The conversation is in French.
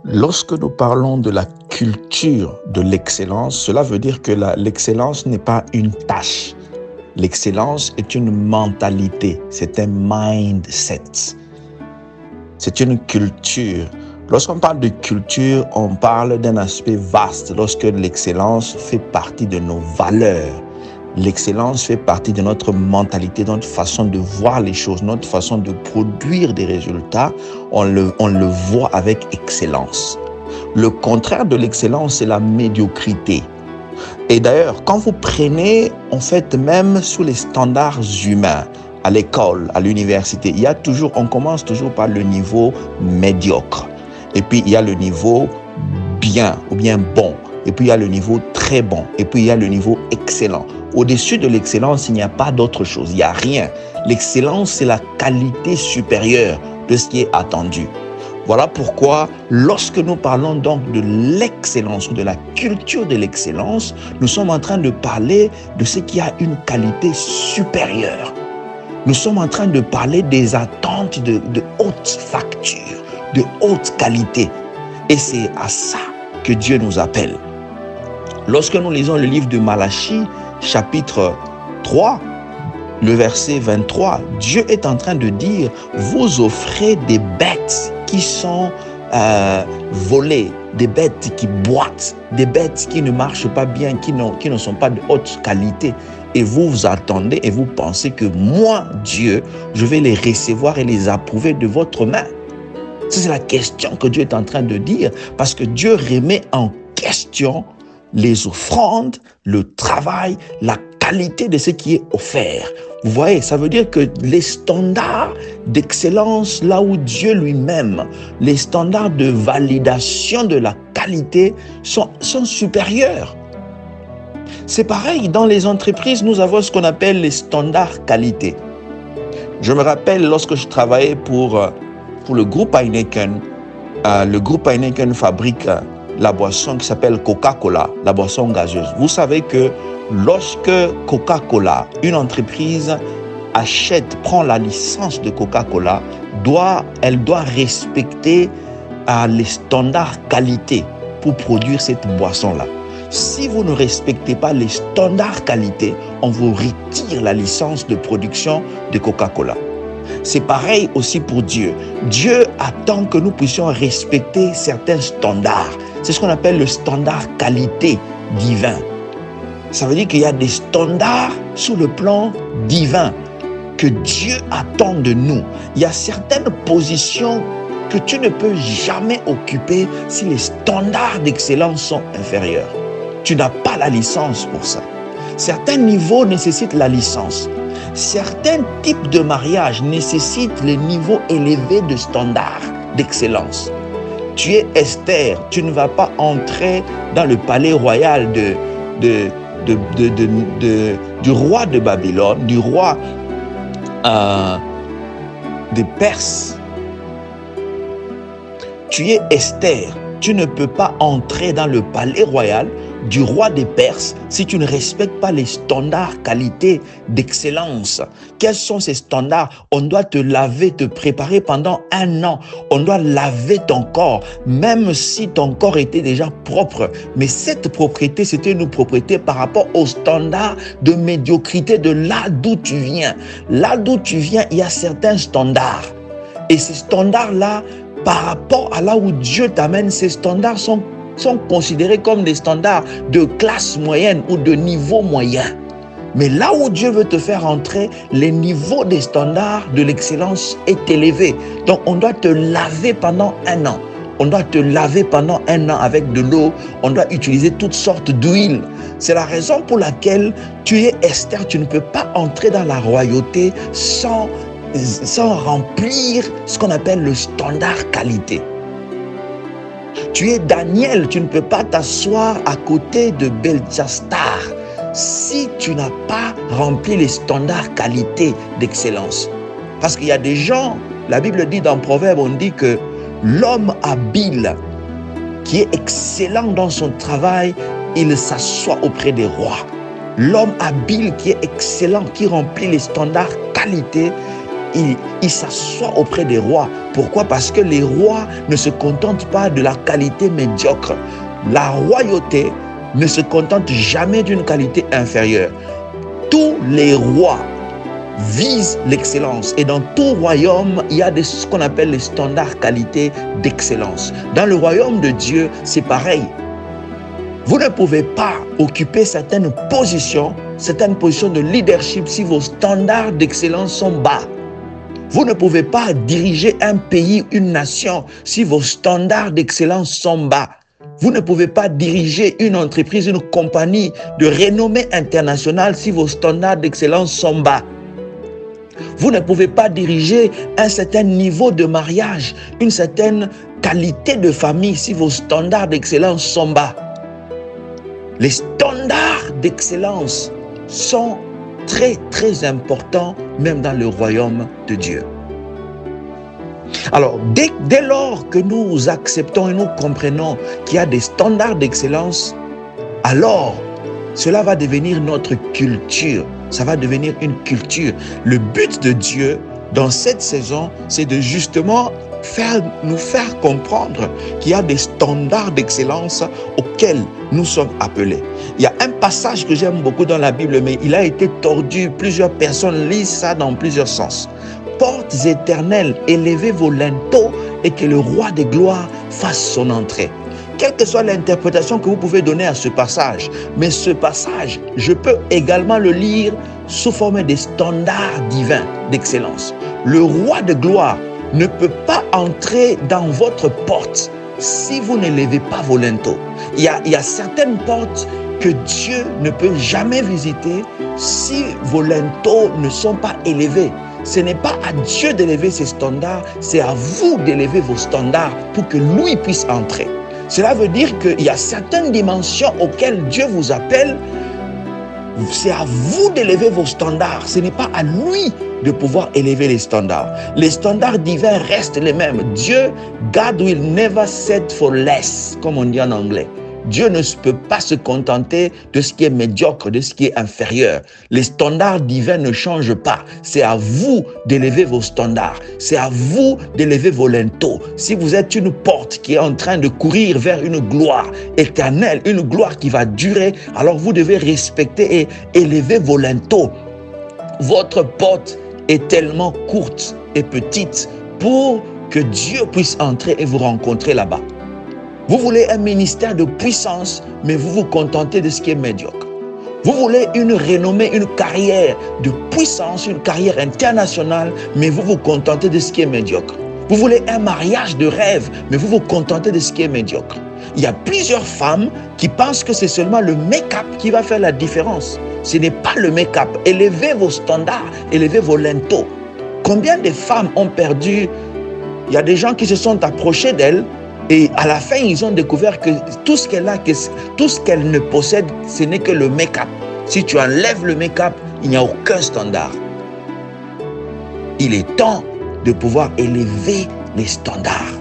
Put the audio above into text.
Lorsque nous parlons de la culture de l'excellence, cela veut dire que l'excellence n'est pas une tâche. L'excellence est une mentalité, c'est un mindset. C'est une culture. Lorsqu'on parle de culture, on parle d'un aspect vaste. Lorsque l'excellence fait partie de nos valeurs, l'excellence fait partie de notre mentalité, de notre façon de voir les choses, notre façon de produire des résultats, on le voit avec excellence. Le contraire de l'excellence, c'est la médiocrité. Et d'ailleurs, quand vous prenez, en fait, même sous les standards humains, à l'école, à l'université, on commence toujours par le niveau médiocre. Et puis, il y a le niveau bien ou bien bon. Et puis, il y a le niveau très bon. Et puis, il y a le niveau excellent. Au-dessus de l'excellence, il n'y a pas d'autre chose. Il n'y a rien. L'excellence, c'est la qualité supérieure de ce qui est attendu. Voilà pourquoi, lorsque nous parlons donc de l'excellence, de la culture de l'excellence, nous sommes en train de parler de ce qui a une qualité supérieure. Nous sommes en train de parler des attentes de haute facture, de haute qualité. Et c'est à ça que Dieu nous appelle. Lorsque nous lisons le livre de Malachie, chapitre 3, le verset 23, Dieu est en train de dire, vous offrez des bêtes qui sont volées, des bêtes qui boitent, des bêtes qui ne marchent pas bien, qui ne sont pas de haute qualité. Et vous vous attendez et vous pensez que moi, Dieu, je vais les recevoir et les approuver de votre main. C'est la question que Dieu est en train de dire, parce que Dieu remet en question les offrandes, le travail, la qualité de ce qui est offert. Vous voyez, ça veut dire que les standards d'excellence, là où Dieu lui-même, les standards de validation de la qualité sont supérieurs. C'est pareil, dans les entreprises, nous avons ce qu'on appelle les standards qualité. Je me rappelle lorsque je travaillais pour le groupe Heineken. Le groupe Heineken fabrique la boisson qui s'appelle Coca-Cola, la boisson gazeuse. Vous savez que lorsque Coca-Cola, une entreprise prend la licence de Coca-Cola, elle doit respecter les standards qualité pour produire cette boisson-là. Si vous ne respectez pas les standards qualité, on vous retire la licence de production de Coca-Cola. C'est pareil aussi pour Dieu. Dieu attend que nous puissions respecter certains standards. C'est ce qu'on appelle le standard qualité divin. Ça veut dire qu'il y a des standards sous le plan divin que Dieu attend de nous. Il y a certaines positions que tu ne peux jamais occuper si les standards d'excellence sont inférieurs. Tu n'as pas la licence pour ça. Certains niveaux nécessitent la licence. Certains types de mariage nécessitent les niveaux élevés de standards d'excellence. Tu es Esther, tu ne vas pas entrer dans le palais royal du roi de Babylone, du roi des Perses. Tu es Esther, tu ne peux pas entrer dans le palais royal du roi des Perses si tu ne respectes pas les standards qualité d'excellence. Quels sont ces standards? On doit te laver, te préparer pendant 1 an. On doit laver ton corps, même si ton corps était déjà propre. Mais cette propreté, c'était une propreté par rapport aux standards de médiocrité de là d'où tu viens. Là d'où tu viens, il y a certains standards. Et ces standards-là, par rapport à là où Dieu t'amène, ces standards sont considérés comme des standards de classe moyenne ou de niveau moyen. Mais là où Dieu veut te faire entrer, les niveaux des standards de l'excellence est élevé. Donc on doit te laver pendant 1 an. On doit te laver pendant 1 an avec de l'eau. On doit utiliser toutes sortes d'huiles. C'est la raison pour laquelle tu es Esther. Tu ne peux pas entrer dans la royauté sans remplir ce qu'on appelle le standard qualité. Tu es Daniel, tu ne peux pas t'asseoir à côté de Belchastar si tu n'as pas rempli les standards qualité d'excellence. Parce qu'il y a des gens, la Bible dit dans Proverbe, on dit que l'homme habile qui est excellent dans son travail, il s'assoit auprès des rois. L'homme habile qui est excellent, qui remplit les standards qualité, il s'assoit auprès des rois. Pourquoi? Parce que les rois ne se contentent pas de la qualité médiocre. La royauté ne se contente jamais d'une qualité inférieure. Tous les rois visent l'excellence. Et dans tout royaume, il y a ce qu'on appelle les standards qualité d'excellence. Dans le royaume de Dieu, c'est pareil. Vous ne pouvez pas occuper certaines positions de leadership si vos standards d'excellence sont bas. Vous ne pouvez pas diriger un pays, une nation, si vos standards d'excellence sont bas. Vous ne pouvez pas diriger une entreprise, une compagnie de renommée internationale si vos standards d'excellence sont bas. Vous ne pouvez pas diriger un certain niveau de mariage, une certaine qualité de famille si vos standards d'excellence sont bas. Les standards d'excellence sont très, très importants, même dans le royaume de Dieu. Alors, dès lors que nous acceptons et nous comprenons qu'il y a des standards d'excellence, alors cela va devenir notre culture. Ça va devenir une culture. Le but de Dieu dans cette saison, c'est de justement nous faire comprendre qu'il y a des standards d'excellence auxquels nous sommes appelés. Il y a un passage que j'aime beaucoup dans la Bible, mais il a été tordu. Plusieurs personnes lisent ça dans plusieurs sens. Portes éternelles, élevez vos linteaux et que le roi de gloire fasse son entrée. Quelle que soit l'interprétation que vous pouvez donner à ce passage, mais ce passage, je peux également le lire sous forme des standards divins d'excellence. Le roi de gloire ne peut pas entrer dans votre porte si vous ne levez pas vos linteaux. Il y a certaines portes que Dieu ne peut jamais visiter si vos linteaux ne sont pas élevés. Ce n'est pas à Dieu d'élever ses standards, c'est à vous d'élever vos standards pour que lui puisse entrer. Cela veut dire qu'il y a certaines dimensions auxquelles Dieu vous appelle. C'est à vous d'élever vos standards. Ce n'est pas à lui de pouvoir élever les standards. Les standards divins restent les mêmes. Dieu, God will never set for less, comme on dit en anglais. Dieu ne peut pas se contenter de ce qui est médiocre, de ce qui est inférieur. Les standards divins ne changent pas. C'est à vous d'élever vos standards. C'est à vous d'élever vos linteaux. Si vous êtes une porte qui est en train de courir vers une gloire éternelle, une gloire qui va durer, alors vous devez respecter et élever vos linteaux. Votre porte est tellement courte et petite pour que Dieu puisse entrer et vous rencontrer là-bas. Vous voulez un ministère de puissance, mais vous vous contentez de ce qui est médiocre. Vous voulez une renommée, une carrière de puissance, une carrière internationale, mais vous vous contentez de ce qui est médiocre. Vous voulez un mariage de rêve, mais vous vous contentez de ce qui est médiocre. Il y a plusieurs femmes qui pensent que c'est seulement le make-up qui va faire la différence. Ce n'est pas le make-up. Élevez vos standards, élevez vos linteaux. Combien de femmes ont perdu? Il y a des gens qui se sont approchés d'elles, et à la fin, ils ont découvert que tout ce qu'elle a, tout ce qu'elle ne possède, ce n'est que le make-up. Si tu enlèves le make-up, il n'y a aucun standard. Il est temps de pouvoir élever les standards.